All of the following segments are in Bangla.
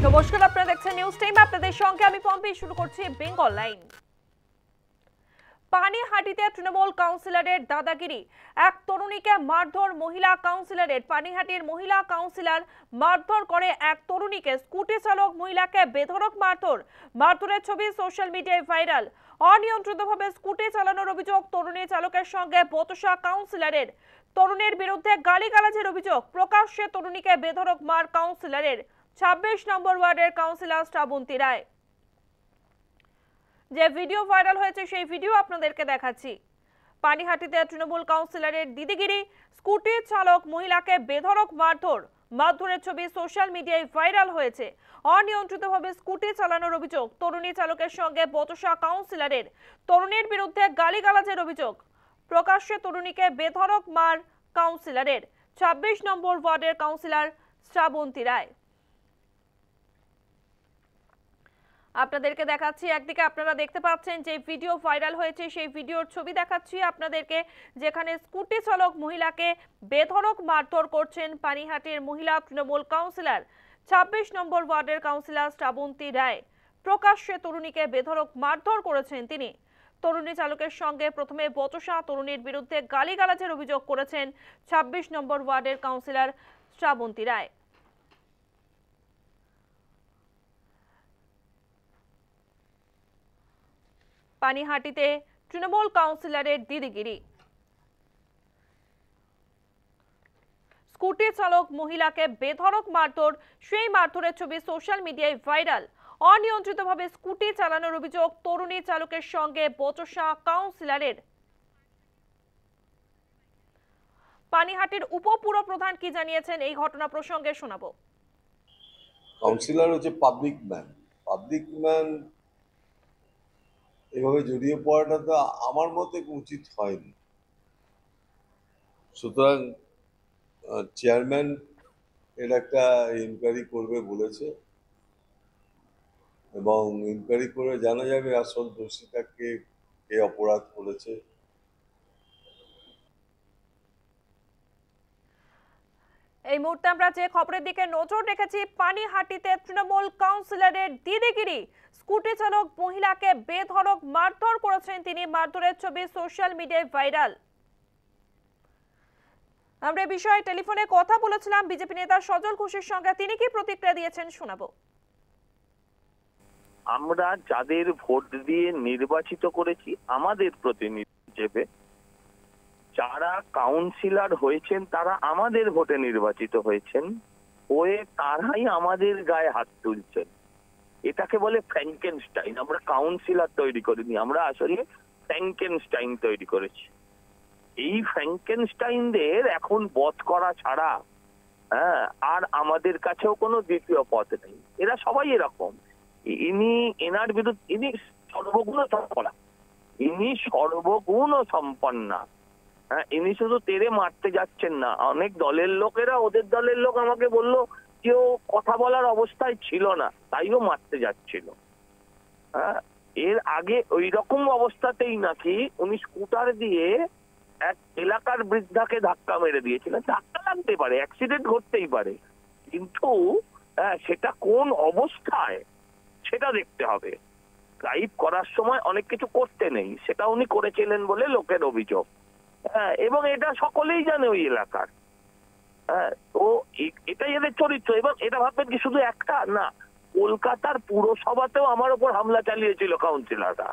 নমস্কার, আপনারা দেখছেন নিউজ টাইম। আপনাদের সঙ্গে আমি পম্পি। শুরু করছি বেঙ্গল লাইন। পানিহাটিতে তৃণমূল কাউন্সিলরের দাদাগিরি, এক তরুণীকে মারধর মহিলা কাউন্সিলরের। পানিহাটির মহিলা কাউন্সিলর মারধর করে এক তরুণীকে। স্কুটি চালক মহিলাকে বেধড়ক মারধর। মারধরের ছবি সোশ্যাল মিডিয়ায় ভাইরাল। অনিয়ন্ত্রিতভাবে স্কুটি চালানোর অভিযোগ তরুণী চালকের সঙ্গে বচসা কাউন্সিলরের। তরুণীর বিরুদ্ধে গালিগালাজের অভিযোগ। প্রকাশ্যে তরুণীকে বেধড়ক মার কাউন্সিলরের। 26 নম্বর ওয়ার্ডের কাউন্সিলর শ্রাবন্তী রায়। যে ভিডিও ভাইরাল হয়েছে সেই ভিডিও আপনাদেরকে দেখাচ্ছি। পানিহাটিতে তৃণমূল কাউন্সিলরের দিদিগিরি, স্কুটি চালক মহিলাকে বেধড়ক মারধর। মারধরের ছবি সোশ্যাল মিডিয়ায় ভাইরাল হয়েছে। অনিয়ন্ত্রিতভাবে স্কুটি চালানোর অভিযোগ তরুণী চালকের সঙ্গে বচসা কাউন্সিলরের। তরুণীর বিরুদ্ধে গালিগালাজের অভিযোগ। প্রকাশ্যে তরুণীকে বেধড়ক মার কাউন্সিলরের। 26 নম্বর ওয়ার্ডের কাউন্সিলর শ্রাবন্তী রায়। আপনাদেরকে দেখাচ্ছি, একদিকে আপনারা দেখতে পাচ্ছেন যে ভিডিও ভাইরাল হয়েছে সেই ভিডিওর ছবি দেখাচ্ছি আপনাদেরকে, যেখানে স্কুটি চালক মহিলাকে বেধড়ক মারধর করছেন পানিহাটির মহিলা তৃণমূল কাউন্সিলর। 26 নম্বর ওয়ার্ডের কাউন্সিলর শ্রাবন্তী রায়। প্রকাশ্যে তরুণীকে বেধড়ক মারধর করেছেন তিনি। তরুণী চালকের সঙ্গে প্রথমে বচসা, তরুণীর বিরুদ্ধে গালিগালাজের অভিযোগ করেছেন 26 নম্বর ওয়ার্ডের কাউন্সিলর শ্রাবন্তী রায়। পানিহাটিতে তৃণমূল কাউন্সিলরের দিদিগিরি, স্কুটি চালক মহিলাকে বেধড়ক মারধর। সেই মারধরের ছবি সোশ্যাল মিডিয়ায় ভাইরাল। অনিয়ন্ত্রিতভাবে স্কুটি চালানোর অভিযোগ তরুণী চালকের সঙ্গে বচসা কাউন্সিলরের। পানিহাটির উপপুর প্রধান কি জানিয়েছেন এই ঘটনা প্রসঙ্গে শোনাবো। কাউন্সিলর হচ্ছে পাবলিক ম্যান, এভাবে জড়িয়ে পড়াটা তো আমার মতে উচিত হয়নি। সুতরাং চেয়ারম্যান এর একটা ইনকোয়ারি করবে বলেছে এবং ইনকোয়ারি করে জানা যাবে আসল দোষীটা কে অপরাধ করেছে। এই মুহূর্তে আমরা যে খবরের দিকে নজর রেখেছি, পানিহাটিতে তৃণমূল কাউন্সিলরের দিদিগিরি, স্কুটি চালক মহিলাকে বেধড়ক মারধর করেছেন তিনি। মারধরের ছবি সোশ্যাল মিডিয়ায় ভাইরাল। আমরা এই বিষয়ে টেলিফোনে কথা বলেছিলাম বিজেপি নেতা সজল ঘোষের সঙ্গে, তিনি কি প্রতিক্রিয়া দিয়েছেন শোনাবো। আমরা যাদের ভোট দিয়ে নির্বাচিত করেছি আমাদের প্রতিনিধি হিসেবে, যারা কাউন্সিলর হয়েছেন তারা আমাদের ভোটে নির্বাচিত হয়েছেন, হয়ে তারাই আমাদের গায়ে হাত তুলছেন। এটাকে বলে ফ্র্যাঙ্কেনস্টাইন। আমরা কাউন্সিলর তৈরি করিনি, আমরা আসলে ফ্র্যাঙ্কেনস্টাইন তৈরি করেছি। এই ফ্র্যাঙ্কেনস্টাইনদের এখন বধ করা ছাড়া আর আমাদের কাছেও কোনো দ্বিতীয় পথ নেই। এরা সবাই এরকম। এনার বিরুদ্ধে ইনি সর্বগুণ সম্পন্না, ইনি শুধু তেরে মারতে যাচ্ছেন না। অনেক দলের লোকেরা, ওদের দলের লোক আমাকে বললো কেউ কথা বলার অবস্থায় ছিল না, তাইও মারতে যাচ্ছিল। এর আগে ওই রকম অবস্থাতেই নাকি উনি স্কুটার দিয়ে এক এলাকার বৃদ্ধাকে ধাক্কা মেরে দিয়েছিলেন। ধাক্কা লাগতে পারে, অ্যাক্সিডেন্ট ঘটতেই পারে, কিন্তু সেটা কোন অবস্থায় সেটা দেখতে হবে। ড্রাইভ করার সময় অনেক কিছু করতে নেই, সেটা উনি করেছিলেন বলে লোকের অভিযোগ। এবং এটা সকলেই জানে ওই এলাকার। তো এটাই এদের চরিত্র। এবং এটা ভাববেন কি শুধু একটা না, কলকাতার পুরসভাতেও আমার উপর হামলা চালিয়েছিল কাউন্সিলররা।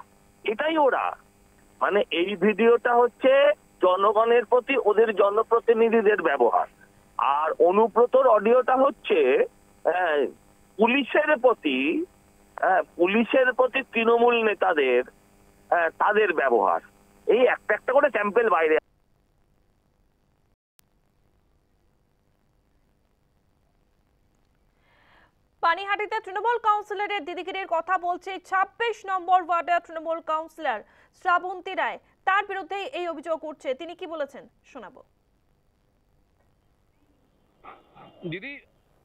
এটাই ওরা, মানে এই ভিডিওটা হচ্ছে জনগণের প্রতি ওদের জনপ্রতিনিধিদের ব্যবহার, আর অনুব্রতর অডিওটা হচ্ছে পুলিশের প্রতি তৃণমূল নেতাদের তাদের ব্যবহার। এই একটা একটা করে স্যাম্পেল বাইরে। পানিহাটিতে তৃণমূল কাউন্সিলরের দিদিগিরির কথা বলছে 26 নম্বর ওয়ার্ডের তৃণমূল কাউন্সিলর শ্রাবন্তী রায়। তার বিরুদ্ধে এই অভিযোগ উঠছে, তিনি কি বলেছেন শোনাবো। দিদি,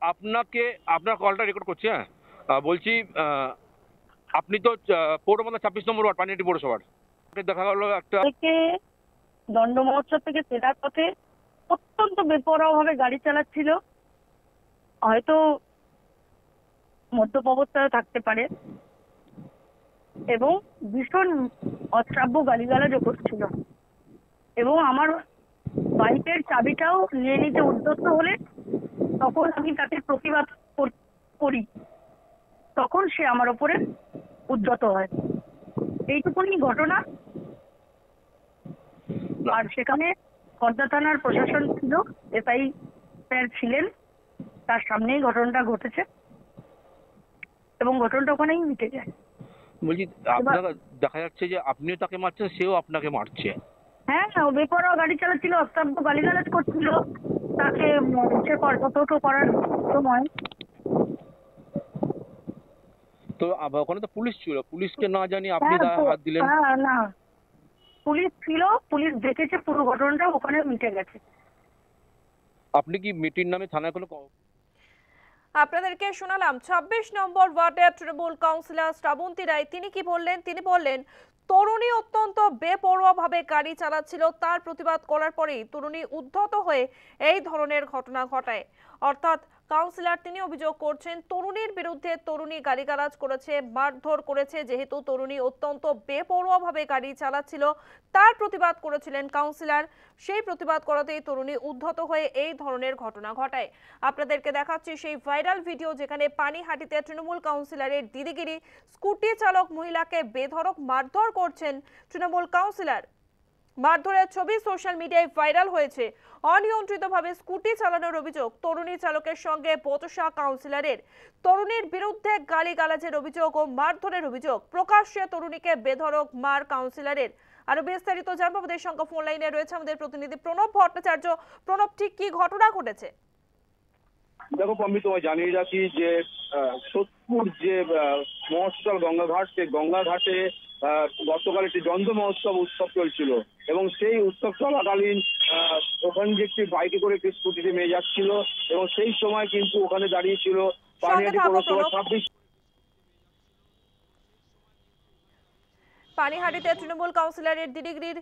আপনার কলটা রেকর্ড করছি। বলছি, আপনি তো পৌরমালা 26 নম্বর ওয়ার্ড পানিহাটি পৌরসভার। দেখা গেল একটা দণ্ড মহোৎসব থেকে ফেরার পথে অত্যন্ত বেপরোয়া ভাবে গাড়ি চালাচ্ছিল। হয়তো মদ্যপ অবস্থায় থাকতে পারে এবং ভীষণ অশ্রাব্য গালিগালাজও করছিল এবং আমার বাইকের চাবিটাও নিয়ে নিতে উদ্যত হলে তখন আমি তাকে প্রতিবাদ করি, তখন সে আমার উপরে উদ্যত হয়। এইটুকুনি ঘটনা। আর সেখানে খর্দা থানার প্রশাসন ছিল, এসআই স্যার ছিলেন, তার সামনেই ঘটনাটা ঘটেছে এবং ঘটনাটা ওখানেই মিটে যায়। বলছি আপনারা দেখা যাচ্ছে যে আপনিও তাকে মারছেন, সেও আপনাকে মারছে। হ্যাঁ, ও বেপরোয়া গাড়ি চালাচ্ছিল, অশ্রাব্য গালিগালাজ করছিল, তাকে সে টোটো করার সময়। তো ওখানে তো পুলিশ ছিল, পুলিশকে না জানিয়ে আপনি হাত দিলেন? হ্যাঁ, না, পুলিশ ছিল, পুলিশ দেখেছে পুরো ঘটনাটা, ওখানে মিটে গেছে। আপনি কি মিটির নামে থানায় কোনো আপনাদেরকে শোনালাম 26 নম্বর ওয়ার্ডের তৃণমূল কাউন্সিলর শ্রাবন্তী রায়। তিনি কি বললেন? তিনি বললেন তরুণী অত্যন্ত বেপরোয়াভাবে গাড়ি চালাচ্ছিল, তার প্রতিবাদ করার পরেই তরুণী উদ্ধত হয়ে এই ধরনের ঘটনা ঘটায়। অর্থাৎ কাউন্সিলর তিনি অভিযোগ করছেন তরুণীর বিরুদ্ধে তরুণী গালিগালাজ করেছে, মারধর করেছে। যেহেতু তরুণী অত্যন্ত বেপরোয়াভাবে গাড়ি চালাচ্ছিল, তার প্রতিবাদ করেছিলেন কাউন্সিলর, সেই প্রতিবাদ করাতেই তরুণী উদ্ধত হয়ে এই ধরনের ঘটনা ঘটায়। আপনাদেরকে দেখাচ্ছি সেই ভাইরাল ভিডিও, যেখানে পানিহাটিতে তৃণমূল কাউন্সিলরের দিদিগিরি, স্কুটি চালক মহিলাকে বেধড়ক মারধর করছেন তৃণমূল কাউন্সিলর। মারধরের ছবি সোশ্যাল মিডিয়ায় ভাইরাল হয়েছে। অনিয়ন্ত্রিতভাবে স্কুটি চালানোর অভিযোগ, তরুণী চালকের সঙ্গে বচসা কাউন্সিলরের। তরুণীর বিরুদ্ধে গালিগালাজের অভিযোগ ও মারধরের অভিযোগ, প্রকাশ্যে তরুণীকে বেধড়ক মার কাউন্সিলরের। আরো বিস্তারিত জানবো, আমাদের সঙ্গে ফোন লাইনে রয়েছে আমাদের প্রতিনিধি প্রণব ভট্টাচার্য। প্রণব, ঠিক কি ঘটনা ঘটেছে? দেখো আমি তোমায় জানিয়ে রাখি যে সোদপুর যে মহোৎসব গঙ্গাঘাট, সেই গঙ্গাঘাটে গতকাল একটি দ্বন্দ্ব উৎসব চলছিল এবং সেই উৎসব চলাকালীন ওখানে যে একটি বাইকে করে একটি স্কুটিতে মেয়ে যাচ্ছিল এবং সেই সময় কিন্তু ওখানে দাঁড়িয়েছিল পানিহাটি পৌরসভা 26। পানিহাটিতে তৃণমূল কাউন্সিলরের দিদিগিরির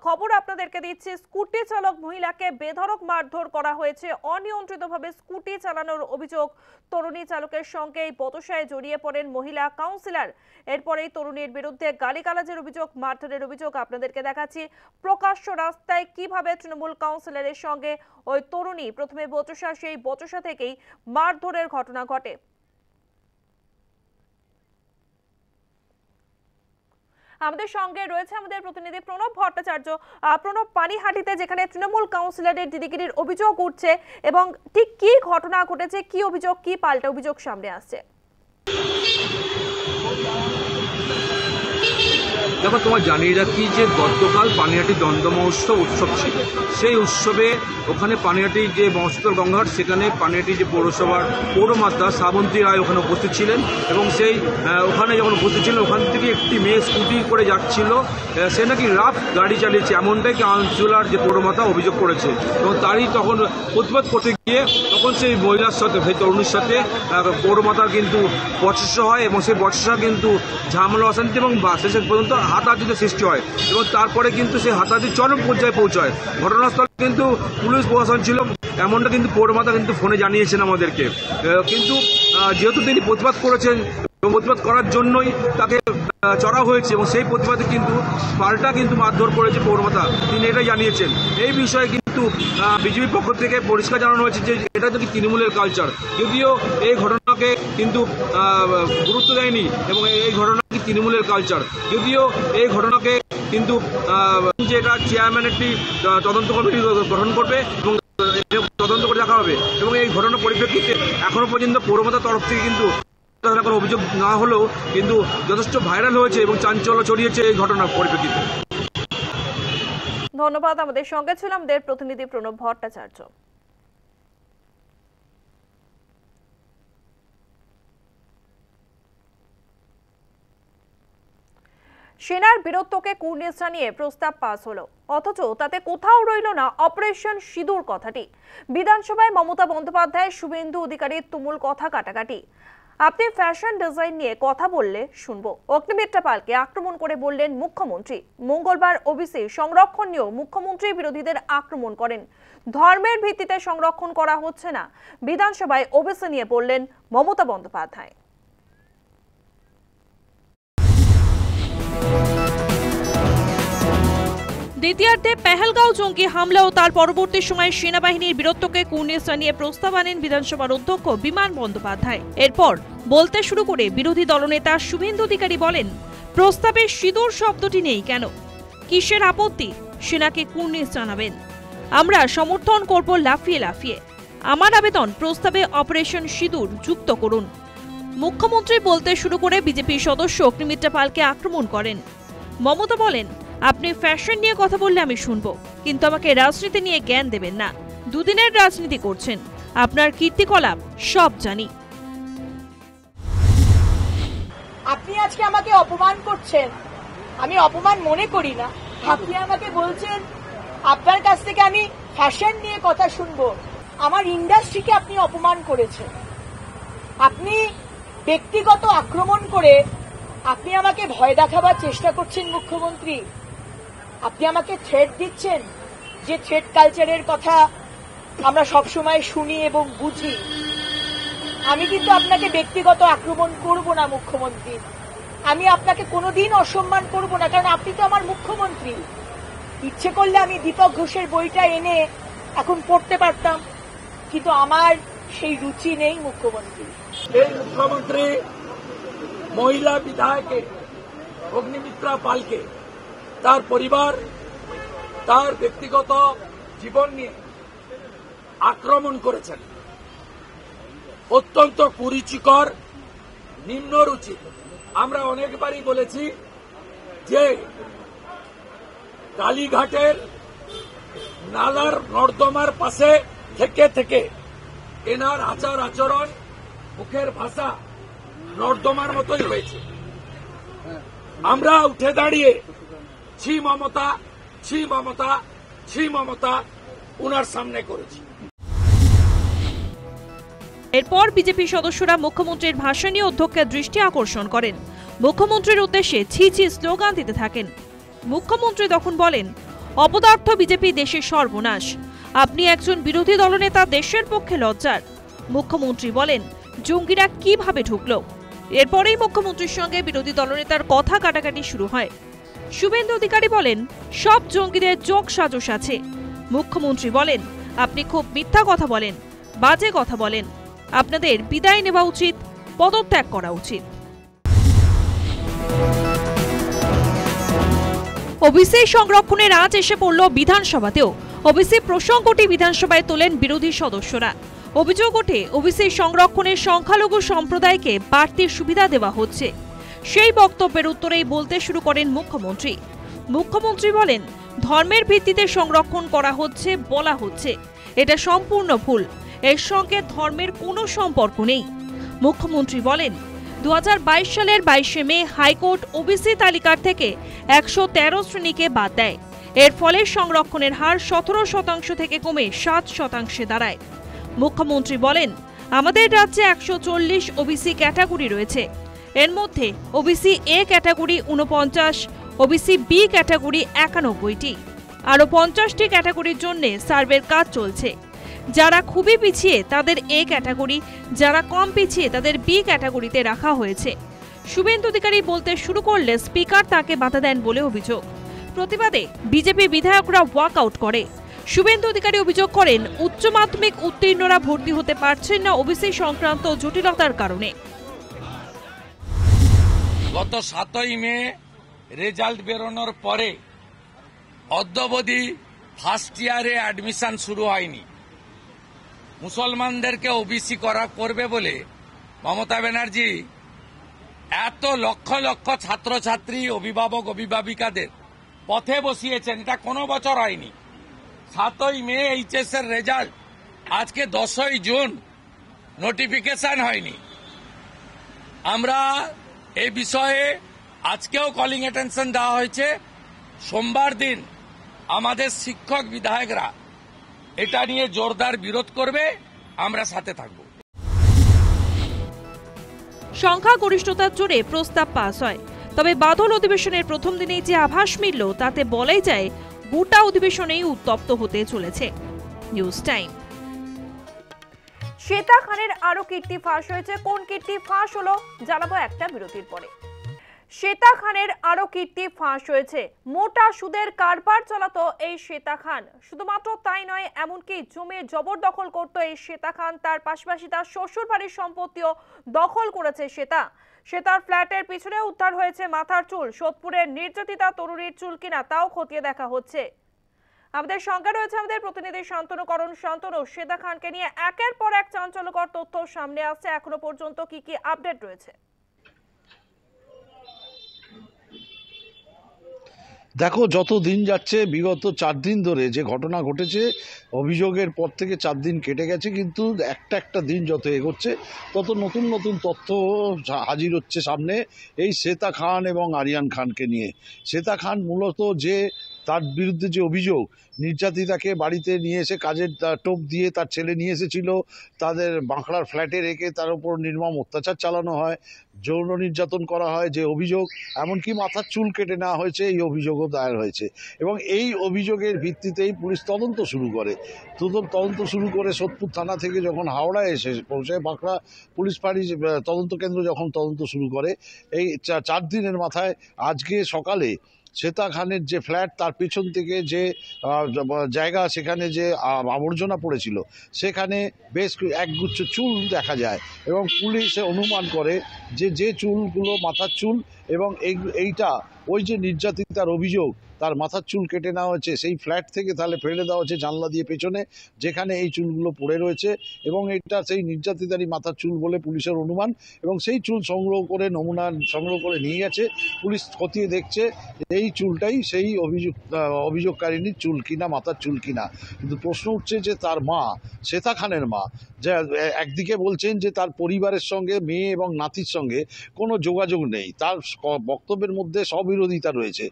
খবর আপনাদেরকে দিচ্ছি। স্কুটি চালক মহিলাকে বেধড়ক মারধর করা হয়েছে। অনিয়ন্ত্রিতভাবে স্কুটি চালানোর অভিযোগ, তরুণী চালকের সঙ্গে এই বচসায় জড়িয়ে পড়েন মহিলা কাউন্সিলর। এরপরেই তরুণীর বিরুদ্ধে গালিগালাজের অভিযোগ, মারধরের অভিযোগ। আপনাদেরকে দেখাচ্ছি প্রকাশ্য রাস্তায় কিভাবে তৃণমূল কাউন্সিলরের সঙ্গে ওই তরুণী প্রথমে বচসা, সেই বচসা থেকেই মারধরের ঘটনা ঘটে। আমাদের সঙ্গে রয়েছে আমাদের প্রতিনিধি প্রণব ভট্টাচার্য। প্রণব, পানিহাটিতে যেখানে তৃণমূল কাউন্সিলরের দিদিগিরির অভিযোগ উঠছে এবং ঠিক কি ঘটনা ঘটেছে, কি অভিযোগ, কি পাল্টা অভিযোগ সামনে আসছে? দেখো তোমার জানিয়ে রাখি যে গতকাল পানিহাটি দ্বন্দ্ব মহোৎসব ছিল। সেই উৎসবে ওখানে পানিহাটি যে মহোৎসব গঙ্গাঘাট, সেখানে পানিহাটি যে পৌরসভার পৌরমাতা শ্রাবন্তী রায় ওখানে উপস্থিত ছিলেন এবং সেই ওখানে যখন উপস্থিত ছিলেন ওখান থেকে একটি মেয়ে স্কুটি করে যাচ্ছিল, সে নাকি রাফ গাড়ি চালিয়েছে, এমনটাই কাউন্সিলর যে পৌরমাতা অভিযোগ করেছে। এবং তারই তখন প্রতিবাদ করতে গিয়ে তখন সেই মহিলার সাথে, সেই তরুণীর সাথে পৌরমাতার কিন্তু বচসা হয় এবং সেই বচসা কিন্তু ঝামেলা অশান্তি এবং শেষ পর্যন্ত হাতাহাতিতে সৃষ্টি হয় এবং তারপরে কিন্তু সেই হাতাহাতি চরম পর্যায়ে পৌঁছায়। ঘটনাস্থলে কিন্তু পুলিশ প্রশাসন ছিল, এমনটা কিন্তু পৌরমাতা কিন্তু ফোনে জানিয়েছেন আমাদেরকে। কিন্তু যেহেতু তিনি প্রতিবাদ করেছেন এবং প্রতিবাদ করার জন্যই তাকে চড়া হয়েছে এবং সেই প্রতিবাদে কিন্তু পাল্টা কিন্তু মারধর করেছে পৌরমাতা, তিনি এটাই জানিয়েছেন। এই বিষয়ে কিন্তু বিজেপির পক্ষ থেকে পরিষ্কার জানানো হয়েছে যে এটা যদি তৃণমূলের কালচার, যদিও এই ঘটনাকে কিন্তু গুরুত্ব দেয়নি এবং এই ঘটনা কি তৃণমূলের কালচার, যদিও এই ঘটনাকে কিন্তু যে এটা চেয়ারম্যান একটি তদন্ত কমিটি গঠন করবে এবং তদন্ত করে দেখা হবে এবং এই ঘটনার পরিপ্রেক্ষিতে এখনো পর্যন্ত পৌরমাতার তরফ থেকে কিন্তু কোনো অভিযোগ না হলেও কিন্তু যথেষ্ট ভাইরাল হয়েছে এবং চাঞ্চল্য ছড়িয়েছে এই ঘটনার পরিপ্রেক্ষিতে। ধন্যবাদ। আমাদের সঙ্গে ছিল আমাদের প্রতিনিধি প্রণব ভট্টাচার্য। সেনার বীরত্বকে কুর্নিশ জানিয়ে প্রস্তাব পাস হলো, অথচ তাতে কোথাও রইল না অপারেশন সিঁদুর কথাটি। বিধানসভায় মমতা বন্দ্যোপাধ্যায়, শুভেন্দু অধিকারীর তুমুল কথা কাটাকাটি। আপনি ফ্যাশন ডিজাইন নিয়ে কথা বললে শুনবো, অগ্নিমিত্রা পালকে আক্রমণ করে বললেন মুখ্যমন্ত্রী। মঙ্গলবার ওবিসি সংরক্ষণ নিয়েও মুখ্যমন্ত্রী বিরোধীদের আক্রমণ করেন। ধর্মের ভিত্তিতে সংরক্ষণ করা হচ্ছে না, বিধানসভায় ওবিসি নিয়ে বললেন মমতা বন্দ্যোপাধ্যায়। দ্বিতীয়ার্ধে পেহেলগাঁও জঙ্গি হামলা ও তার পরবর্তী সময়ে সেনাবাহিনীর বীরত্বকে কুর্নিশ জানিয়ে প্রস্তাব আনেন বিধানসভার অধ্যক্ষ বিমান বন্দ্যোপাধ্যায়। এরপর বলতে শুরু করে বিরোধী দলনেতা শুভেন্দু অধিকারী বলেন, প্রস্তাবে সিঁদুর শব্দটি নেই কেন? কিসের আপত্তি? সেনাকে কুর্নিশ জানাবেন। আমরা সমর্থন করব লাফিয়ে লাফিয়ে। আমার আবেদন, প্রস্তাবে অপারেশন সিঁদুর যুক্ত করুন। মুখ্যমন্ত্রী বলতে শুরু করে বিজেপি সদস্য অগ্নিমিত্রা পালকে আক্রমণ করেন। মমতা বলেন, আপনি ফ্যাশন নিয়ে কথা বললে আমি শুনবো, কিন্তু আমাকে রাজনীতি নিয়ে জ্ঞান দেবেন না। দুদিনের রাজনীতি করছেন, আপনার কীর্তিকলাপ সব জানি। আপনি আজকে আমাকে অপমান করছেন, আমি অপমান মনে করি না। আপনি আমাকে বলছেন আপনার কাছ থেকে আমি ফ্যাশন নিয়ে কথা শুনবো। আমার ইন্ডাস্ট্রিকে আপনি অপমান করেছেন। আপনি ব্যক্তিগত আক্রমণ করে আপনি আমাকে ভয় দেখাবার চেষ্টা করছেন মুখ্যমন্ত্রী। আপনি আমাকে থ্রেট দিচ্ছেন, যে থ্রেট কালচারের কথা আমরা সবসময় শুনি এবং বুঝি। আমি কিন্তু আপনাকে ব্যক্তিগত আক্রমণ করব না মুখ্যমন্ত্রী। আমি আপনাকে কোনোদিন অসম্মান করব না, কারণ আপনি তো আমার মুখ্যমন্ত্রী। ইচ্ছে করলে আমি দীপক ঘোষের বইটা এনে এখন পড়তে পারতাম, কিন্তু আমার সেই রুচি নেই মুখ্যমন্ত্রী। এই মুখ্যমন্ত্রী মহিলা বিধায়ক অগ্নিমিত্রা পালকে তার পরিবার, তার ব্যক্তিগত জীবন নিয়ে আক্রমণ করেছেন। অত্যন্ত কুরুচিকর, নিম্নরুচি। আমরা অনেকবারই বলেছি যে কালীঘাটের নালার নর্দমার পাশে থেকে থেকে এনার আচার আচরণ, মুখের ভাষা নর্দমার মতোই হয়েছে। আমরা উঠে দাঁড়িয়ে ছি মমতা, ছি মমতা, ছি মমতা উনার সামনে করেছি। এরপর বিজেপি সদস্যরা মুখ্যমন্ত্রীর ভাষণ নিয়ে অধ্যক্ষের দৃষ্টি আকর্ষণ করেন। মুখ্যমন্ত্রীর উদ্দেশ্যে ছি ছি স্লোগান দিতে থাকেন। মুখ্যমন্ত্রী তখন বলেন, অপদার্থ বিজেপি দেশের সর্বনাশ। আপনি একজন বিরোধী দলনেতা, দেশের পক্ষে লজ্জার। মুখ্যমন্ত্রী বলেন, জঙ্গিরা কিভাবে ঢুকলো? এরপরেই মুখ্যমন্ত্রীর সঙ্গে বিরোধী দলনেতার কথা কাটাকাটি শুরু হয়। শুভেন্দু অধিকারী বলেন, সব জঙ্গিদের যোগ সাজস আছে। মুখ্যমন্ত্রী বলেন, আপনি খুব মিথ্যা কথা বলেন, বাজে কথা বলেন। আপনাদের বিদায় নেওয়া উচিত, পদত্যাগ করা উচিত। ওবিসি সংরক্ষণের আজ এসে পড়ল বিধানসভাতেও। ওবিসি প্রসঙ্গটি বিধানসভায় তোলেন বিরোধী সদস্যরা। অভিযোগ ওঠে, ওবিসি সংরক্ষণের সংখ্যালঘু সম্প্রদায়কে বাড়তি সুবিধা দেওয়া হচ্ছে। সেই বক্তব্যের উত্তরেই বলতে শুরু করেন মুখ্যমন্ত্রী। মুখ্যমন্ত্রী বলেন, ধর্মের ভিত্তিতে সংরক্ষণ করা হচ্ছে বলা হচ্ছে, এটা সম্পূর্ণ ভুল। এর সঙ্গে ধর্মের কোনো সম্পর্ক নেই। মুখ্যমন্ত্রী বলেন, 2022 সালের 22শে মে হাইকোর্ট ওবিসি তালিকার থেকে 113 শ্রেণীকে বাদ দেয়। এর ফলে সংরক্ষণের হার 17% থেকে কমে 7% দাঁড়ায়। মুখ্যমন্ত্রী বলেন, আমাদের রাজ্যে 140 ওবিসি ক্যাটাগরি রয়েছে। এর মধ্যে OBC A category 49, OBC B category 91টি। আরও 50টি ক্যাটাগরির জন্য সার্ভের কাজ চলছে। যারা খুবই পিছিয়ে তাদের এ ক্যাটাগরি, যারা কম পিছিয়ে তাদের বি ক্যাটাগরিতে রাখা হয়েছে। শুভেন্দু অধিকারী বলতে শুরু করলে স্পিকার তাকে বাধা দেন বলে অভিযোগ। প্রতিবাদে বিজেপি বিধায়করা ওয়াকআউট করে। শুভেন্দু অধিকারী অভিযোগ করেন, উচ্চ মাধ্যমিক উত্তীর্ণরা ভর্তি হতে পারছেন না ওবিসি সংক্রান্ত জটিলতার কারণে। গত 7ই মে রেজাল্ট বেরোনোর পরে অদ্যাবধি ফার্স্ট ইয়ারে অ্যাডমিশন শুরু হয়নি। মুসলমানদেরকে ওবিসি করবে বলে মমতা ব্যানার্জি এত লক্ষ লক্ষ ছাত্রছাত্রী, অভিভাবক, অভিভাবিকাদের পথে বসিয়েছেন। এটা কোনো বছর হয়নি। 7ই মে এইচএস এর রেজাল্ট, আজকে 10ই জুন, নোটিফিকেশন হয়নি। আমরা এই বিষয়ে আজকেও কলিং অ্যাটেনশন দেওয়া হয়েছে। সোমবার দিন আমাদের শিক্ষক বিধায়করা এটা নিয়ে জোরদার বিরোধ করবে, আমরা সাথে থাকব। সংখ্যাগরিষ্ঠতার জোরে প্রস্তাব পাস হয়। তবে বাদল অধিবেশনের প্রথম দিনেই যে আভাস মিলল তাতে বলাই যায় গোটা অধিবেশনেই উত্তপ্ত হতে চলেছে। News time. শ্বেতা খানের আরো কীর্তি ফাঁস হয়েছে। কোন কীর্তি ফাঁস হলো জানাবো একটা বিরতির পরে। শ্বেতা খানের আরো কীর্তি ফাঁস হয়েছে। মোটা সুদের কারবার চালাতো এই শ্বেতা খান। শুধুমাত্র তাই নয়, এমনকি জমি জবরদখল করতো এই শ্বেতা খান। তার পাশাপাশি তার শ্বশুর বাড়ির সম্পত্তিও দখল করেছে শ্বেতার ফ্ল্যাটের পিছনে উদ্ধার হয়েছে মাথার চুল। সোদপুরের নির্যাতিতা তরুণীর চুল কিনা তাও খতিয়ে দেখা হচ্ছে। আমাদের সঙ্গে রয়েছে আমাদের প্রতিনিধি শান্তনু করণ। শান্তনু, শ্বেতা খানকে নিয়ে একের পর এক চাঞ্চল্যকর তথ্য সামনে আসছে। এখনো পর্যন্ত কি কি আপডেট রয়েছে? দেখো, যত দিন যাচ্ছে, বিগত 4 দিন ধরে যে ঘটনা ঘটেছে, অভিযোগের পর থেকে 4 দিন কেটে গেছে, কিন্তু একটা দিন যত এগোচ্ছে তত নতুন নতুন তথ্য হাজির হচ্ছে সামনে এই শ্বেতা খান এবং আরিয়ান খানকে নিয়ে। শ্বেতা খান মূলত যে তার বিরুদ্ধে যে অভিযোগ, নির্যাতিতাকে বাড়িতে নিয়ে এসে কাজের টোপ দিয়ে তার ছেলে নিয়ে এসেছিল, তাদের বাঁকড়ার ফ্ল্যাটে রেখে তার উপর নির্মম অত্যাচার চালানো হয়, যৌন নির্যাতন করা হয় যে অভিযোগ, এমনকি মাথার চুল কেটে নেওয়া হয়েছে, এই অভিযোগও দায়ের হয়েছে। এবং এই অভিযোগের ভিত্তিতেই পুলিশ তদন্ত শুরু করে। সোদপুর থানা থেকে যখন হাওড়ায় এসে পৌঁছায়, বাঁকড়া পুলিশ ফাঁড়ি তদন্ত কেন্দ্র যখন তদন্ত শুরু করে, এই 4 দিনের মাথায় আজকে সকালে শ্বেতা খানের যে ফ্ল্যাট, তার পেছন থেকে যে জায়গা, সেখানে যে আবর্জনা পড়েছিল, সেখানে বেশ একগুচ্ছ চুল দেখা যায়। এবং পুলিশে অনুমান করে যে চুলগুলো মাথার চুল, এবং এইটা ওই যে নির্যাতিতার অভিযোগ, তার মাথার চুল কেটে নেওয়া হয়েছে সেই ফ্ল্যাট থেকে, তাহলে ফেলে দেওয়া হচ্ছে জানলা দিয়ে পেছনে, যেখানে এই চুলগুলো পড়ে রয়েছে। এবং এটা সেই নির্যাতিতারই মাথার চুল বলে পুলিশের অনুমান। এবং সেই চুল নমুনা সংগ্রহ করে নিয়ে গেছে পুলিশ। খতিয়ে দেখছে এই চুলটাই সেই অভিযোগকারিনীর চুল কিনা, মাথার চুল কিনা। কিন্তু প্রশ্ন উঠছে যে তার মা, শ্বেতা খানের মা, যে একদিকে বলছেন যে তার পরিবারের সঙ্গে, মেয়ে এবং নাতির সঙ্গে কোনো যোগাযোগ নেই, তার বক্তব্যের মধ্যে স্ববিরোধিতা রয়েছে,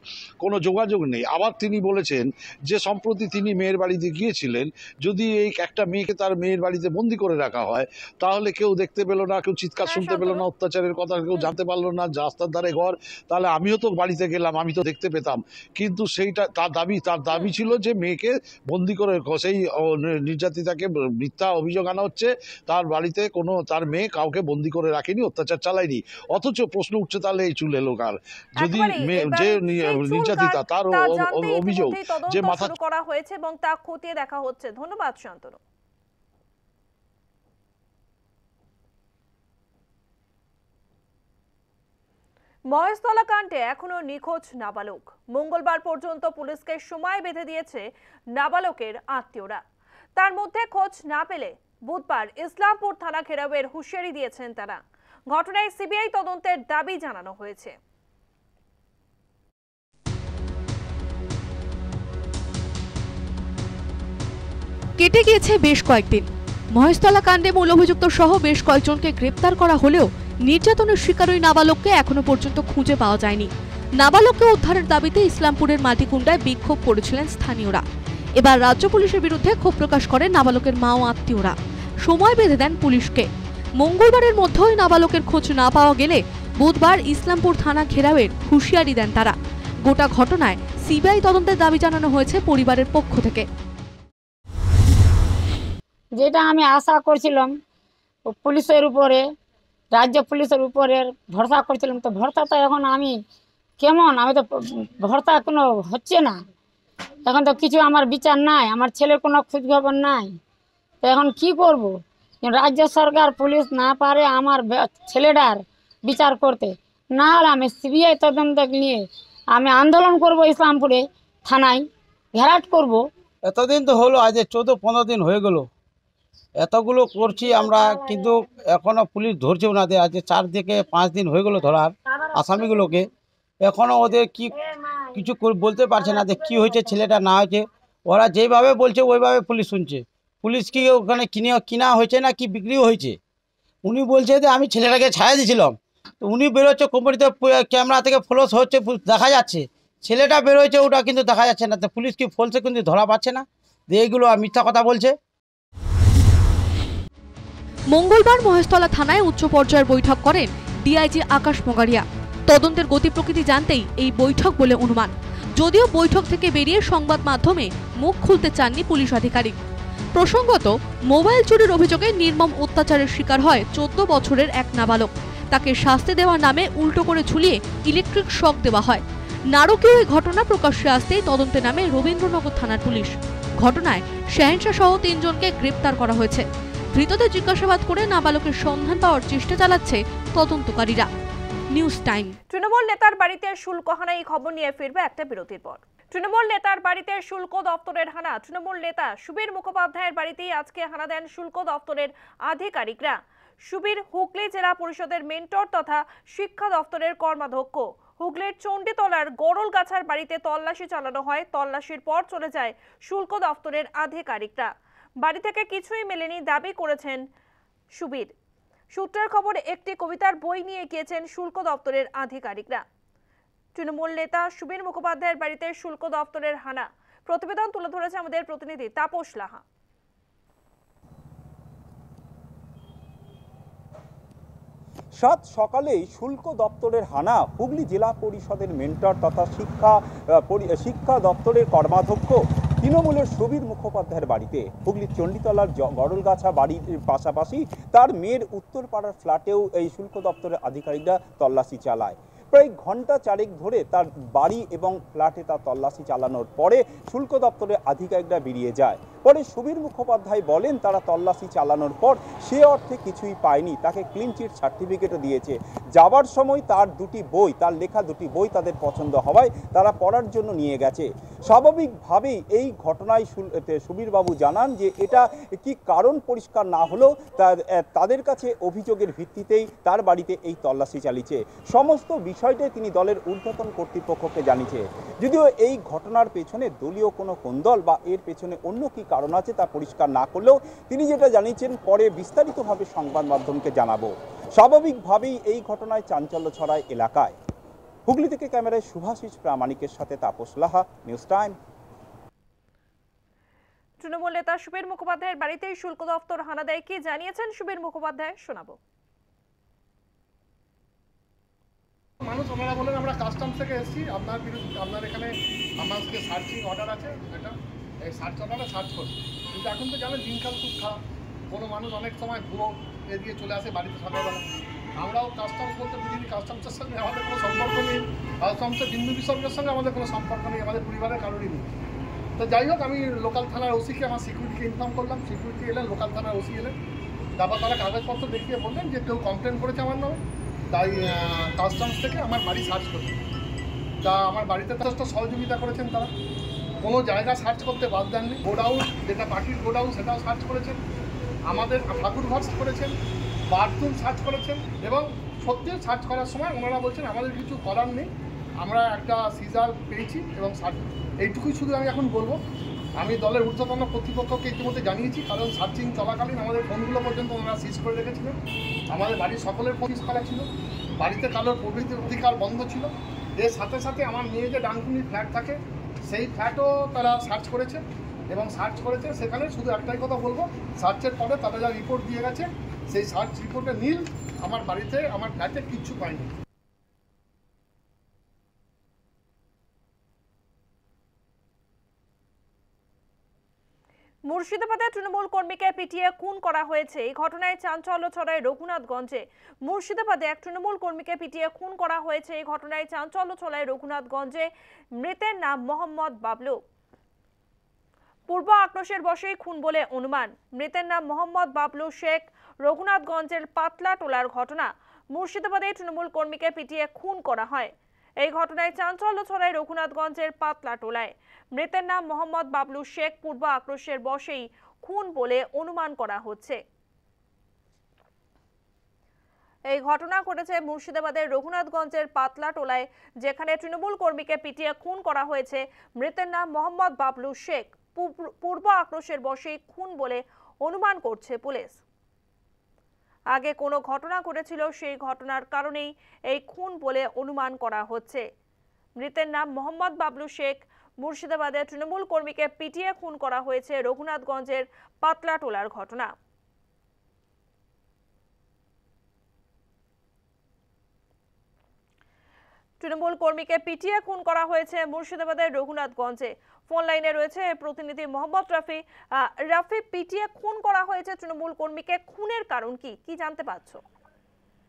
কোনো যোগাযোগ নেই। আবার তিনি বলেছেন যে সম্প্রতি তিনি মেয়ের বাড়িতে গিয়েছিলেন, যদি এই একটা মেয়েকে তার মেয়ের বাড়িতে বন্দি করে রাখা হয়, তাহলে কেউ দেখতে পেল না, কেউ চিৎকার শুনতে পেল না, অত্যাচারের কথা কেউ জানতে পারলো না, রাস্তার ধারে ঘর, তাহলে আমিও তো বাড়িতে গেলাম, আমি তো দেখতে পেতাম। কিন্তু সেইটা তার দাবি ছিল যে মেয়েকে বন্দি করে, সেই নির্যাতিতাকে মিথ্যা অভিযোগ আনা হচ্ছে, তার বাড়িতে কোনো তার মেয়ে কাউকে বন্দি করে রাখেনি, অত্যাচার চালায়নি। অথচ প্রশ্ন উঠছে তাহলে এই চুল এলো কার? যদি যে নির্যাতিতা, তার অভিযোগ যে মাথা করা হয়েছে এবং তা খতিয়ে দেখা হচ্ছে। ধন্যবাদ শান্তনু। মহেশতলা কাণ্ডে এখনো নিখোঁজ নাবালক। মঙ্গলবার পর্যন্ত পুলিশকে সময় বেঁধে দিয়েছে নাবালকের আত্মীয়রা। তার মধ্যে খোঁজ না পেলে বুধবার ইসলামপুর থানা ঘেরাওয়ের হুঁশিয়ারি দিয়েছেন তারা। ঘটনায় সিবিআই তদন্তের দাবি জানানো হয়েছে। কেটে গিয়েছে বেশ কয়েকদিন। মহেশতলা কাণ্ডে মূল অভিযুক্ত সহ বেশ কয়েকজনকে গ্রেপ্তার করা হলেও নির্যাতনের শিকার ওই নাবালককে এখনো পর্যন্ত খুঁজে পাওয়া যায়নি। নাবালককে উদ্ধারের দাবিতে ইসলামপুরের মাটিকুণ্ডায় বিক্ষোভ করেছিলেন স্থানীয়রা। এবার রাজ্য পুলিশের বিরুদ্ধে ক্ষোভ প্রকাশ করেন নাবালকের মা ও আত্মীয়রা। সময় বেঁধে দেন পুলিশকে। মঙ্গলবারের মধ্যে ওই নাবালকের খোঁজ না পাওয়া গেলে বুধবার ইসলামপুর থানা ঘেরাওয়ের হুঁশিয়ারি দেন তারা। গোটা ঘটনায় সিবিআই তদন্তের দাবি জানানো হয়েছে পরিবারের পক্ষ থেকে। যেটা আমি আশা করছিলাম পুলিশের উপরে, রাজ্য পুলিশের উপরে ভরসা করছিলাম, তো ভরসা তো এখন আমি তো ভরসা কোনো হচ্ছে না। এখন তো কিছু আমার বিচার নাই, আমার ছেলের কোনো খোঁজ খবর নাই। তো এখন কি করব? রাজ্য সরকার পুলিশ না পারে আমার ছেলেটার বিচার করতে, না হলে আমি সিবিআই তদন্ত নিয়ে আমি আন্দোলন করব, ইসলামপুরে থানায় ঘেরাট করব। এতদিন তো হলো, আজ 14-15 দিন হয়ে গেল, এতগুলো করছি আমরা, কিন্তু এখনো পুলিশ ধরছেও না। আজ 4 থেকে 5 দিন হয়ে গেল ধরার আসামিগুলোকে, এখনো ওদের কিছু বলতে পারছে না যে কি হয়েছে, ছেলেটা না হয়েছে। ওরা যেভাবে বলছে ওইভাবে পুলিশ শুনছে। পুলিশ কি ওখানে কিনা হয়েছে না কি বিক্রিও হয়েছে? উনি বলছে যে আমি ছেলেটাকে ছায়া দিয়েছিলাম, তো উনি বেরোচ্ছে, কোম্পানিতে ক্যামেরা থেকে ফ্ল্যাশ হচ্ছে, দেখা যাচ্ছে ছেলেটা বেরোচ্ছে, ওটা কিন্তু দেখা যাচ্ছে না। তো পুলিশ কি ফলসে কিন্তু ধরা পাচ্ছে না, এইগুলো মিথ্যা কথা বলছে। মঙ্গলবার মহেশতলা থানায় উচ্চ পর্যায়ের বৈঠক করেন ডিআইজি আকাশ মোগারিয়া। তদন্তের গতি প্রকৃতি জানতেই এই বৈঠক বলে অনুমান। যদিও বৈঠক থেকে বেরিয়ে সংবাদ মাধ্যমে মুখ খুলতে চাননি পুলিশ আধিকারিক। প্রসঙ্গত, মোবাইল চুরির অভিযোগে নির্মম অত্যাচারের শিকার হয় 14 বছরের এক নাবালক। তাকে শাস্তি দেওয়ার নামে উল্টো করে ঝুলিয়ে ইলেকট্রিক শক দেওয়া হয়। নারকীয় এই ঘটনা প্রকাশ্যে আসতেই তদন্তে নামে রবীন্দ্রনগর থানার পুলিশ। ঘটনায় শাহেনশা সহ 3 জনকে গ্রেপ্তার করা হয়েছে। ধৃতদের জিজ্ঞাসাবাদ করে নাবালকের সন্ধান পাওয়ার চেষ্টা চালাচ্ছে তদন্তকারীরা। News time. তৃণমূল নেতার বাড়িতে শুল্ক হানা, এই খবর নিয়ে ফিরবে একটা বিরতির পর। তৃণমূল নেতার বাড়িতে শুল্ক দপ্তরের হানা। তৃণমূল নেতা সুবীর মুখোপাধ্যায়ের বাড়িতেই আজকে হানা দেন শুল্ক দপ্তরের আধিকারিকরা। সুবীর হুগলি জেলা পরিষদের মেন্টর তথা শিক্ষা দপ্তরের কর্মাধ্যক্ষ। হুগলির চণ্ডীতলার গড়লগাছার বাড়িতে তল্লাশি চালানো হয়। তল্লাশির পর চলে যায় শুল্ক দপ্তরের আধিকারিকরা। বাড়ি থেকে কিছুই মেলেনি দাবি করেছেন সুবীর। সূত্রের খবর, একটি কবিতার বই নিয়ে গিয়েছেন শুল্ক দপ্তরের আধিকারিকরা। তৃণমূল নেতা সুবীর মুখোপাধ্যায়ের বাড়িতে শুল্ক দপ্তরের হানা। প্রতিবেদন তুলে ধরেছে আমাদের প্রতিনিধি তাপস লাহা। সাত সকালেই শুল্ক দপ্তরের হানা হুগলি জেলা পরিষদের মেন্টর তথা শিক্ষা দপ্তরের কর্মাধ্যক্ষ তৃণমূলের সুবীর মুখোপাধ্যায়ের বাড়িতে। হুগলির চণ্ডীতলার গড়লগাছা বাড়ির পাশাপাশি তার মেয়ের উত্তরপাড়ার ফ্ল্যাটেও এই শুল্ক দপ্তরের আধিকারিকরা তল্লাশি চালায়। প্রায় ঘন্টা 4 ধরে তার বাড়ি এবং ফ্ল্যাটে তার তল্লাশি চালানোর পরে শুল্ক দপ্তরের আধিকারিকরা বেরিয়ে যায়। পরে সুবীর মুখোপাধ্যায় বলেন, তারা তল্লাশি চালানোর পর সে অর্থে কিছুই পায়নি, তাকে ক্লিন চিট সার্টিফিকেটও দিয়েছে। যাবার সময় তার তার লেখা দুটি বই তাদের পছন্দ হওয়ায় তারা পড়ার জন্য নিয়ে গেছে। স্বাভাবিকভাবেই এই ঘটনায় সুবীরবাবু জানান যে এটা কি কারণ পরিষ্কার না হলেও তাদের কাছে অভিযোগের ভিত্তিতেই তার বাড়িতে এই তল্লাশি চালিয়েছে। সমস্ত বিষয়টাই তিনি দলের ঊর্ধ্বতন কর্তৃপক্ষকে জানিয়েছে। যদিও এই ঘটনার পেছনে দলীয় কোনো কোন্দল বা এর পেছনে অন্য কি কারণ আছে তা পরিষ্কার না করলেও তিনি যেটা জানিয়েছেন পরে বিস্তারিতভাবে সংবাদ মাধ্যমকে জানাবো। স্বাভাবিকভাবেই এই ঘটনায় চাঞ্চল্য ছড়ায় এলাকায়। হুগলি থেকে ক্যামেরায় শুভাশিস প্রামাণিকের সাথে তাপস লাহা, নিউজ টাইম। তৃণমূল নেতা সুবীর মুখোপাধ্যায়ের বাড়িতেই শুল্ক দপ্তর হানা দেয়। কি জানিয়েছেন সুবীর মুখোপাধ্যায়, শোনাবো। মানুষ ওনারা বলেন আমরা কাস্টমস থেকে এসেছি, আপনার এখানে আমাকে সার্চিং অর্ডার আছে, এটা এই সার্চ অর্ডারে সার্চ করুন। কিন্তু এখন তো জানেন দিনকাল খুব খারাপ, কোনো মানুষ অনেক সময় ভুয়ো দিয়ে চলে আসে বাড়িতে সকালবেলা। আমরাও কাস্টমস বলতে বুঝিনি, কাস্টমসের সঙ্গে আমাদের কোনো সম্পর্ক নেই, কাস্টমসের বিন্দু বিসর্গের সঙ্গে আমাদের কোনো সম্পর্ক নেই, আমাদের পরিবারের কারোরই নেই। তো যাই হোক, আমি লোকাল থানার ওসিকে আমার সিকিউরিটিকে ইনফর্ম করলাম, সিকিউরিটি এলেন, লোকাল থানার ওসি এলেন। তারপর তারা কাগজপত্র দেখিয়ে বললেন যে কেউ কমপ্লেন করেছে আমার নামে, তাই কাস্টমস থেকে আমার বাড়ি সার্চ করতে। তা আমার বাড়িতে যথেষ্ট সহযোগিতা করেছেন তারা, কোনো জায়গা সার্চ করতে বাদ দেননি। গোডাউন, যেটা পার্টির গোডাউন, সেটাও সার্চ করেছেন, আমাদের ঠাকুরঘর করেছেন, বাথরুম সার্চ করেছেন। এবং সত্যি সার্চ করার সময় ওনারা বলছেন আমাদের কিছু করার নেই, আমরা একটা সিজার পেয়েছি এবং এইটুকুই শুধু আমি এখন বলবো। আমি দলের ঊর্ধ্বতন কর্তৃপক্ষকে ইতিমধ্যে জানিয়েছি, কারণ সার্চিং চলাকালীন আমাদের ফোনগুলো পর্যন্ত ওনারা সিজ করে রেখেছিলেন। আমাদের বাড়ির সকলের ফোন সিজ করা ছিল, বাড়িতে কারোর প্রভৃতির অধিকার বন্ধ ছিল। এর সাথে সাথে আমার মেয়ে যে ডানকুনির ফ্ল্যাট থাকে, সেই ফ্ল্যাটও তারা সার্চ করেছে এবং সার্চ করেছে। সেখানে শুধু একটাই কথা বলবো, সার্চের পরে তারা যা রিপোর্ট দিয়ে গেছে, সেই সার্চ রিপোর্টে নীল, আমার বাড়িতে আমার ফ্ল্যাটে কিচ্ছু পাইনি। মুর্শিদাবাদে তৃণমূল কর্মীকে পিটিয়ে খুন করা হয়েছে। এই ঘটনায় চাঞ্চল্য ছড়ায় রঘুনাথগঞ্জে। মুর্শিদাবাদে এক তৃণমূল কর্মীকে পিটিয়ে খুন করা হয়েছে। এই ঘটনায় চাঞ্চল্য ছড়ায় রঘুনাথগঞ্জে। মৃতের নাম মোহাম্মদ বাবলু। পূর্ব আক্রোশের বশেই খুন বলে অনুমান। মৃতের নাম মোহাম্মদ বাবলু শেখ। রঘুনাথগঞ্জের পাতলা টোলার ঘটনা। মুর্শিদাবাদে তৃণমূল কর্মীকে পিটিয়ে খুন করা হয়। এই ঘটনায় চাঞ্চল্য ছড়ায় রঘুনাথগঞ্জের পাতলা টোলায়। মৃতের নাম মোহাম্মদ বাবলু শেখ। পূর্ব আক্রোশের বশেই খুন বলে অনুমান করা হচ্ছে। এই ঘটনা ঘটেছে মুর্শিদাবাদের রঘুনাথগঞ্জের পাতলা টোলায়, যেখানে তৃণমূল কর্মীকে পিটিয়ে খুন করা হয়েছে। মৃতের নাম মোহাম্মদ বাবলু শেখ। পূর্ব আক্রোশের বশেই খুন বলে অনুমান করছে পুলিশ। আগে কোনো ঘটনা ঘটেছিল, সেই ঘটনার কারণেই এই খুন বলে অনুমান করা হচ্ছে। মৃতের নাম মোহাম্মদ বাবলু শেখ। মুর্শিদাবাদে তৃণমূল কর্মীকে পিটিয়ে খুন করা হয়েছে। রঘুনাথগঞ্জের পাতলা টোলার ঘটনা। তৃণমূল কর্মীকে পিটিয়ে খুন করা হয়েছে মুর্শিদাবাদের রঘুনাথগঞ্জে। ফোন লাইনে রয়েছে প্রতিনিধি মোহাম্মদ রাফি। রাফি, পিটিয়ে খুন করা হয়েছে তৃণমূল কর্মীকে, খুনের কারণ কি জানতে পারছো?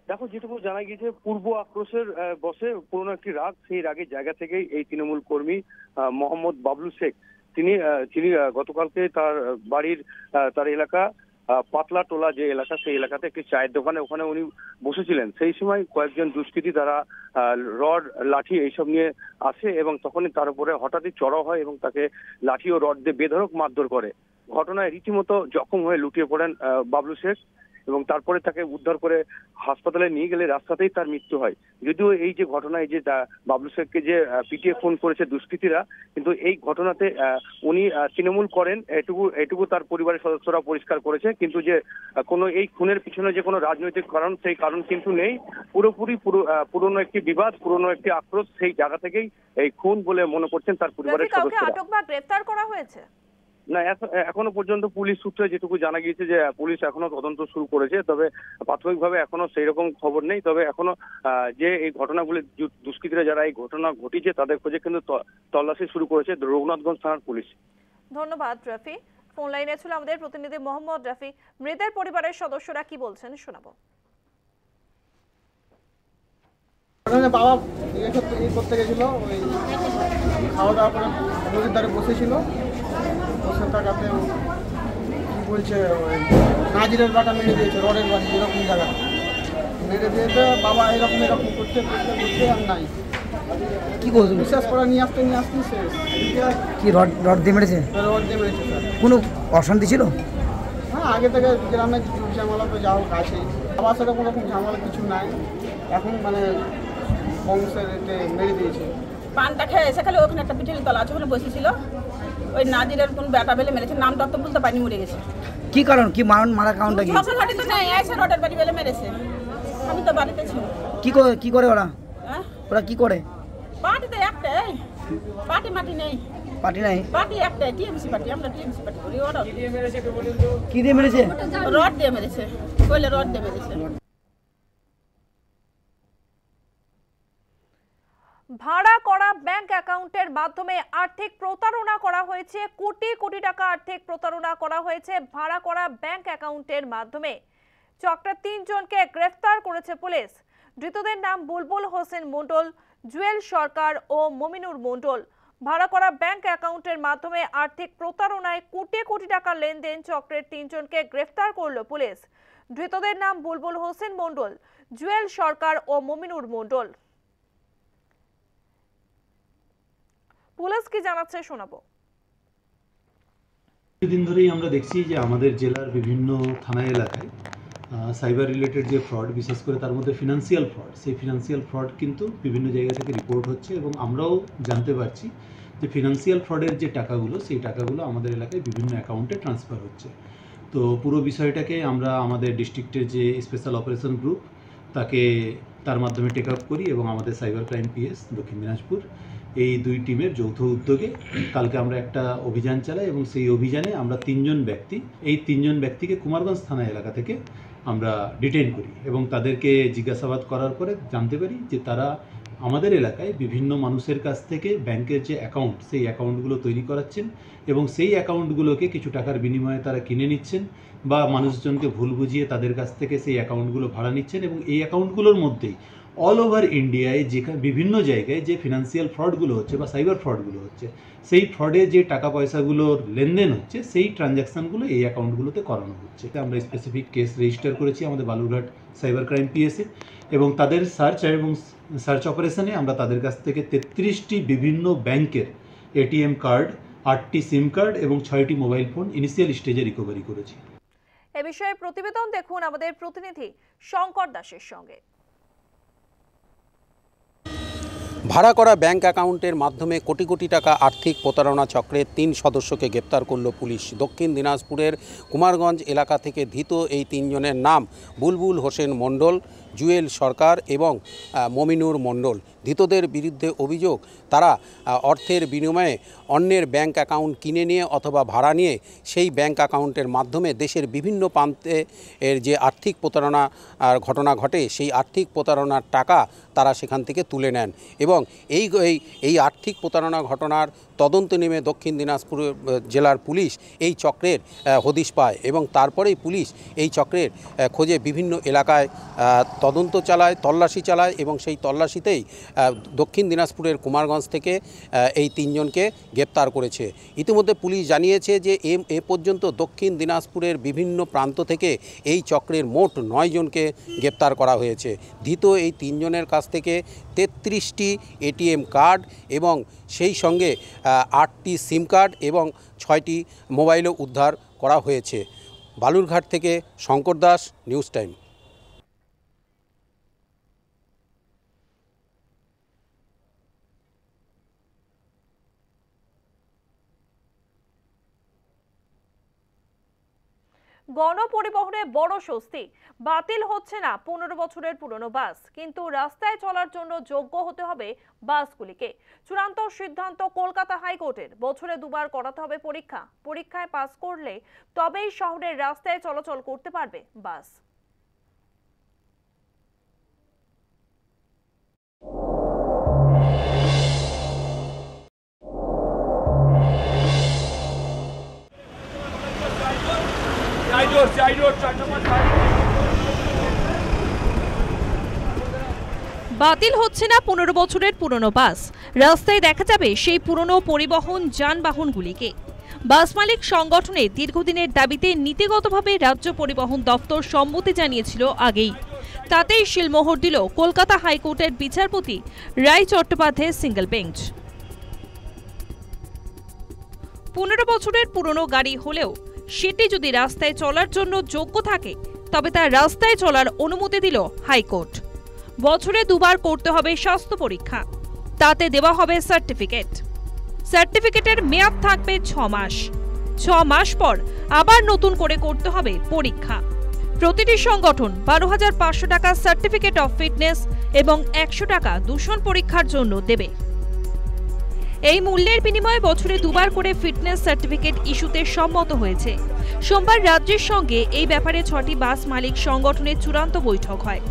দেখো, যেটুকু জানা গিয়েছে পূর্ব আক্রোশের বসে পুরনো একটি রাগ, সেই রাগের জায়গা থেকেই এই তৃণমূল কর্মী মোহাম্মদ বাবলু শেখ তিনি গতকালকে তার বাড়ির তার এলাকা পাতলা টোলা যে এলাকা, সেই এলাকাতে একটি চায়ের দোকানে ওখানে উনি বসেছিলেন। সেই সময় কয়েকজন দুষ্কৃতী তারা রড লাঠি এইসব নিয়ে আসে এবং তখনই তার উপরে হঠাৎই চড়াও হয় এবং তাকে লাঠি ও রড দিয়ে বেধড়ক মারধর করে। ঘটনায় রীতিমতো জখম হয়ে লুটিয়ে পড়েন বাবলু শেখ এবং তারপরে তাকে উদ্ধার করে হাসপাতালে নিয়ে গেলে রাস্তাতেই তার মৃত্যু হয়। যদিও এই যে ঘটনা, এই যে বাবলু শেখকে যে পিটিয়ে খুন করেছে দুষ্কৃতীরা, কিন্তু এই ঘটনাতে উনি তৃণমূল করেন এটুকু তার পরিবারের সদস্যরা পরিষ্কার করেছে। কিন্তু যে কোনো এই খুনের পিছনে যে কোনো রাজনৈতিক কারণ, সেই কারণ কিন্তু নেই। পুরোপুরি পুরনো একটি বিবাদ, পুরনো একটি আক্রোশ, সেই জায়গা থেকেই এই খুন বলে মনে করছেন তার পরিবারের সদস্যরা। আটক বা গ্রেফতার করা হয়েছে না, এখনো পর্যন্ত পুলিশ সূত্রে যেটুকু জানা গিয়েছে যে পুলিশ এখনো তদন্ত শুরু করেছে, তবে প্রাথমিকভাবে এখনো সেই রকম খবর নেই। তবে এখনো যে এই ঘটনাগুলি দুষ্কৃতীরা যারা এই ঘটনা ঘটিয়েছে তাদের খোঁজে কিন্তু তল্লাশি শুরু করেছে রঘুনাথগঞ্জ থানার পুলিশ। ধন্যবাদ রাফি। ফোন লাইনে ছিল আমাদের প্রতিনিধি মোহাম্মদ রাফি। মৃতের পরিবারের সদস্যরা কি বলছেন শোনাবো। বাবা করতে গেছিল, ওই খাওয়া দাওয়া করে নদীর ধারে বসেছিল, বসে থাকাতে কি বলছে নাজিরের বাটা মেরে দিয়েছে, রডের বাড়ি এরকম জায়গা মেরে দিয়েছে। বাবা এরকম করতে আর নাই, কি করছে বিশ্বাস করা নিয়ে আসতে শেষ। কি রড দিয়ে মেরেছে? রড দিয়ে মেরেছে স্যার। কোনো অশান্তি ছিল? হ্যাঁ, আগে থেকে গ্রামে ঝামেলা তো যাও আছে, বাবার সাথে কোনো রকম ঝামেলা কিছু নাই। এখন মানে বংশের মেরে দিয়েছে। পানটা খেয়ে এসে খালি ওখানে একটা পিঠের তলা আছে, ওখানে বসেছিল, ওই নাজিরের কোন ব্যাটা বেলে মেরেছে, নামটা তো বলতে পারিনি, মরে গেছে। কি কারণ, কি মারা কারণটা কি? ঝগড়াঝাটি তো নেই, এসে রডের বাড়ি বেলে মেরেছে। আমি তো বাড়িতে ছিল। কি করে ওরা? ওরা কি করে? পার্টিতে একটাই, পার্টি মাটি নেই। পার্টি নাই? পার্টি একটাই, টিএমসি পার্টি। আমরা টিএমসি পার্টি করি। ওরা কি দিয়ে মেরেছে? রড দিয়ে মেরেছে, কইলে রড দিয়ে মেরেছে। ভাড়া করা ব্যাংক অ্যাকাউন্টের মাধ্যমে আর্থিক প্রতারণা করা হয়েছে। কোটি কোটি টাকা আর্থিক প্রতারণা করা হয়েছে ভাড়া করা ব্যাংক অ্যাকাউন্টের মাধ্যমে। চক্রের 3 জনকে গ্রেফতার করেছে পুলিশ। ধৃতদের নাম বুলবুল হোসেন মণ্ডল, জুয়েল সরকার ও মমিনুর মণ্ডল। ভাড়া করা ব্যাংক অ্যাকাউন্টের মাধ্যমে আর্থিক প্রতারণায় কোটি কোটি টাকা লেনদেন চক্রের 3 জনকে গ্রেফতার করল পুলিশ। ধৃতদের নাম বুলবুল হোসেন মণ্ডল, জুয়েল সরকার ও মমিনুর মণ্ডল। পুলিশ কি জানাচ্ছে শোনাবো। কিছুদিন ধরেই আমরা দেখছি যে আমাদের জেলার বিভিন্ন থানা এলাকায় সাইবার রিলেটেড যে ফ্রড, বিশেষ করে তার মধ্যে ফিনান্সিয়াল ফ্রড, সেই ফিনান্সিয়াল ফ্রড কিন্তু বিভিন্ন জায়গা থেকে রিপোর্ট হচ্ছে এবং আমরাও জানতে পারছি যে ফিনান্সিয়াল ফ্রডের যে টাকাগুলো, সেই টাকাগুলো আমাদের এলাকায় বিভিন্ন অ্যাকাউন্টে ট্রান্সফার হচ্ছে। তো পুরো বিষয়টাকে আমরা আমাদের ডিস্ট্রিক্টের যে স্পেশাল অপারেশন গ্রুপ তার মাধ্যমে টেক আপ করি এবং আমাদের সাইবার ক্রাইম পিএস দক্ষিণ দিনাজপুর, এই 2 টিমের যৌথ উদ্যোগে কালকে আমরা একটা অভিযান চালাই এবং সেই অভিযানে আমরা 3 জন ব্যক্তিকে কুমারগঞ্জ থানা এলাকা থেকে আমরা ডিটেইন করি এবং তাদেরকে জিজ্ঞাসাবাদ করার পরে জানতে পারি যে তারা আমাদের এলাকায় বিভিন্ন মানুষের কাছ থেকে ব্যাংকের যে অ্যাকাউন্ট, সেই অ্যাকাউন্টগুলো তৈরি করাচ্ছেন এবং সেই অ্যাকাউন্টগুলোকে কিছু টাকার বিনিময়ে তারা কিনে নিচ্ছেন বা মানুষজনকে ভুল বুঝিয়ে তাদের কাছ থেকে সেই অ্যাকাউন্টগুলো ভাড়া নিচ্ছেন এবং এই অ্যাকাউন্টগুলোর মধ্যেই অল ওভার ইন্ডিয়ায় বিভিন্ন জায়গায় যে ফিনান্সিয়াল ফ্রডগুলো হচ্ছে বা সাইবার ফ্রডগুলো হচ্ছে, সেই ফ্রডে যে টাকা পয়সাগুলোর লেনদেন হচ্ছে, সেই ট্রানজ্যাকশানগুলো এই অ্যাকাউন্টগুলোতে করানো হচ্ছে। আমরা স্পেসিফিক কেস রেজিস্টার করেছি আমাদের বালুরঘাট সাইবার ক্রাইম পিএসে এবং তাদের সার্চ অপারেশনে আমরা তাদের কাছ থেকে 33টি বিভিন্ন ব্যাংকের এটিএম কার্ড, 8টি সিম কার্ড এবং 6টি মোবাইল ফোন ইনিশিয়াল স্টেজে রিকভারি করেছি। এ বিষয়ে প্রতিবেদন দেখুন আমাদের প্রতিনিধি শঙ্কর দাসের সঙ্গে। ভাড়া করা ব্যাংক অ্যাকাউন্টের মাধ্যমে কোটি কোটি টাকা আর্থিক প্রতারণা চক্রের 3 সদস্যকে গ্রেপ্তার করল পুলিশ। দক্ষিণ দিনাজপুরের কুমারগঞ্জ এলাকা থেকে ধৃত এই 3 জনের নাম বুলবুল হোসেন মণ্ডল, জুয়েল সরকার এবং মমিনুর মণ্ডল। ধৃতদের বিরুদ্ধে অভিযোগ তারা অর্থের বিনিময়ে অন্যের ব্যাংক অ্যাকাউন্ট কিনে নিয়ে অথবা ভাড়া নিয়ে সেই ব্যাংক অ্যাকাউন্টের মাধ্যমে দেশের বিভিন্ন প্রান্তে এর যে আর্থিক প্রতারণা ঘটনা ঘটে, সেই আর্থিক প্রতারণার টাকা তারা সেখান থেকে তুলে নেন এবং এই আর্থিক প্রতারণা ঘটনার তদন্তে নেমে দক্ষিণ দিনাজপুর জেলার পুলিশ এই চক্রের হদিশ পায় এবং তারপরেই পুলিশ এই চক্রের খোঁজে বিভিন্ন এলাকায় তদন্ত চালায়, তল্লাশি চালায় এবং সেই তল্লাশিতেই দক্ষিণ দিনাজপুরের কুমারগঞ্জ থেকে এই 3 জনকে গ্রেপ্তার করেছে। ইতিমধ্যে পুলিশ জানিয়েছে যে এ পর্যন্ত দক্ষিণ দিনাজপুরের বিভিন্ন প্রান্ত থেকে এই চক্রের মোট 9 জনকে গ্রেপ্তার করা হয়েছে। ধৃত এই 3 জনের কাছ থেকে 33টি এটিএম কার্ড এবং সেই সঙ্গে 8টি সিম কার্ড এবং 6টি মোবাইলও উদ্ধার করা হয়েছে। বালুরঘাট থেকে শঙ্কর দাস, নিউজ টাইম। গণপরিবহনে বড় স্বস্তি, বাতিল হচ্ছে না 15 বছরের পুরনো বাস, কিন্তু রাস্তায় চলার জন্য যোগ্য হতে হবে বাসগুলিকে। চূড়ান্ত সিদ্ধান্ত কলকাতা হাইকোর্টের। বছরে 2 বার করাতে হবে পরীক্ষা। পরীক্ষায় পাস করলে তবেই শহরের রাস্তায় চলাচল করতে পারবে বাস। বাতিল হচ্ছে না 15 বছরের পুরনো বাস, রাস্তায় দেখা যাবে সেই পুরনো পরিবহন যানবাহনগুলিকে। বাস মালিক সংগঠনের দীর্ঘদিনের দাবিতে নীতিগতভাবে রাজ্য পরিবহন দপ্তর সম্মতি জানিয়েছিল আগেই। তাতেই শিলমোহর দিল কলকাতা হাইকোর্টের বিচারপতি রায় চট্টোপাধ্যায়ের সিঙ্গেল বেঞ্চ। 15 বছরের পুরনো গাড়ি হলেও সেটি যদি রাস্তায় চলার জন্য যোগ্য থাকে তবে তার রাস্তায় চলার অনুমতি দিল হাইকোর্ট। বছরে 2 বার করতে হবে স্বাস্থ্য পরীক্ষা, তাতে দেওয়া হবে সার্টিফিকেট। সার্টিফিকেটের মেয়াদ থাকবে 6 মাস। 6 মাস পর আবার নতুন করে করতে হবে পরীক্ষা। প্রতিটি সংগঠন 12,500 টাকা সার্টিফিকেট অফ ফিটনেস এবং 100 টাকা দূষণ পরীক্ষার জন্য দেবে। এই মূল্যের বিনিময়ে বছরে 2 বার করে ফিটনেস সার্টিফিকেট ইস্যুতে সম্মত হয়েছে। সোমবার রাজ্যের সঙ্গে এই ব্যাপারে 6টি বাস মালিক সংগঠনের চূড়ান্ত বৈঠক হয়।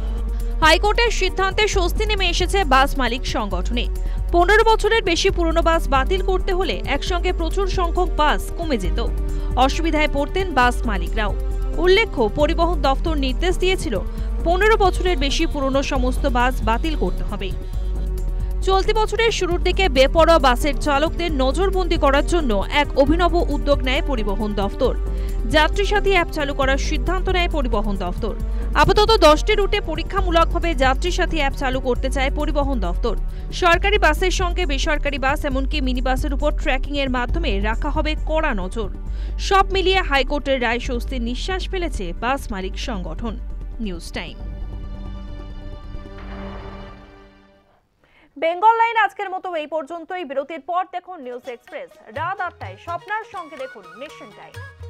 হাইকোর্টের সিদ্ধান্তে স্বস্তি নেমে এসেছে বাস মালিক সংগঠনে। 15 বছরের বেশি পুরনো বাস বাতিল করতে হলে একসঙ্গে প্রচুর সংখ্যক বাস কমে যেত। অসুবিধায় পড়তেন বাস মালিকরাও। উল্লেখ্য, পরিবহন দপ্তর নির্দেশ দিয়েছিল 15 বছরের বেশি পুরনো সমস্ত বাস বাতিল করতে হবে। চলতি বছরের শুরুর দিকে বেপরোয়া বাসের চালকদের নজরবন্দি করার জন্য এক অভিনব উদ্যোগ নেয় পরিবহন দপ্তর। যাত্রী সাথী অ্যাপ চালু করার সিদ্ধান্ত নেয় পরিবহন দপ্তর। আপাতত 10টি রুটে পরীক্ষামূলকভাবে যাত্রী সাথী অ্যাপ চালু করতে চায় পরিবহন দপ্তর। সরকারি বাসের সঙ্গে বেসরকারি বাস এমনকি মিনি বাসের উপর ট্র্যাকিং এর মাধ্যমে রাখা হবে কড়া নজর। সব মিলিয়ে হাইকোর্টের রায় স্বস্তির নিঃশ্বাস ফেলেছে বাস মালিক সংগঠন। News time. বেঙ্গল লাইন আজকের মতো এই পর্যন্তই। বিরতির পর দেখুন নিউজ এক্সপ্রেস। রাত 8টায় স্বপ্নার সঙ্গে দেখুন নেশন টাইম।